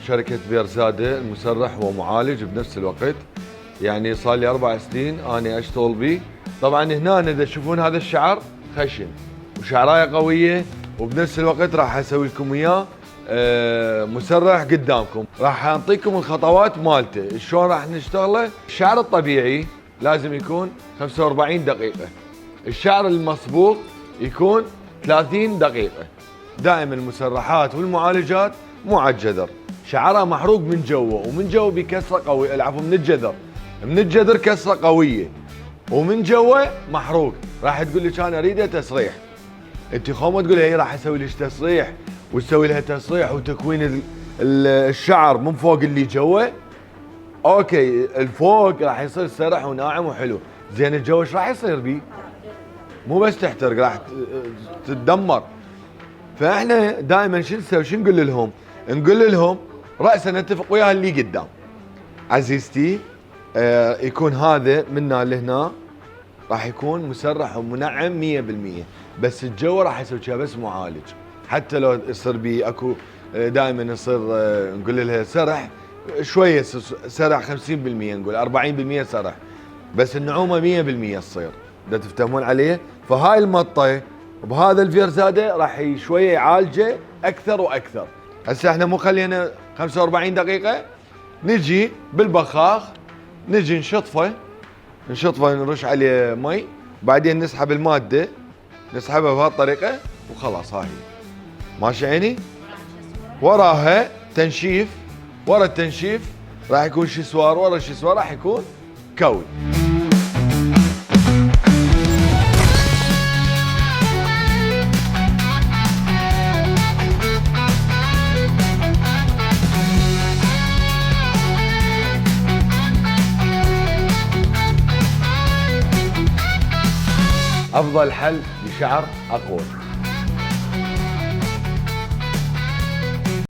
شركة بيرزادة المسرح ومعالج بنفس الوقت. يعني صار لي 4 سنين أنا أشتغل به. طبعا هنا إذا تشوفون هذا الشعر خشن وشعراية قوية، وبنفس الوقت راح أسوي لكم إياه مسرح قدامكم. راح أعطيكم الخطوات مالته شلون راح نشتغله. الشعر الطبيعي لازم يكون 45 دقيقة، الشعر المصبوغ يكون 30 دقيقة. دائما المسرحات والمعالجات مو على الجذر، شعرها محروق من جوا، ومن جوا بكسرة قوية، العفو من الجذر، من الجذر كسرة قوية ومن جوا محروق. راح تقول لك انا اريده تسريح، انت ما تقول هي راح اسوي لك تسريح وتسوي لها تسريح وتكوين الشعر من فوق اللي جوا. اوكي الفوق راح يصير سرح وناعم وحلو، زين الجو ايش راح يصير بيه؟ مو بس تحترق، راح تتدمر. فاحنا دائما شو نسوي؟ شو نقول لهم؟ نقول لهم راسا نتفق وياها اللي قدام، عزيزتي يكون هذا منا لهنا راح يكون مسرح ومنعم 100%، بس الجو راح يسوي كذا بس معالج. حتى لو يصير بي اكو دائما يصير نقول لها سرح شويه، سرح 50%، نقول 40% سرح، بس النعومه 100% تصير. دا تفتهمون عليه؟ فهاي المطه بهذا الفيرزاده راح شويه يعالجه اكثر واكثر. هسه احنا مو خلينا 45 دقيقه، نجي بالبخاخ نجي نشطفه نرش عليه مي، بعدين نسحب الماده نسحبها بهالطريقه وخلاص. هاي ماشي عيني. وراها تنشيف، ورا التنشيف راح يكون شسوار، ورا الشسوار راح يكون كوي. افضل حل لشعر اقوى.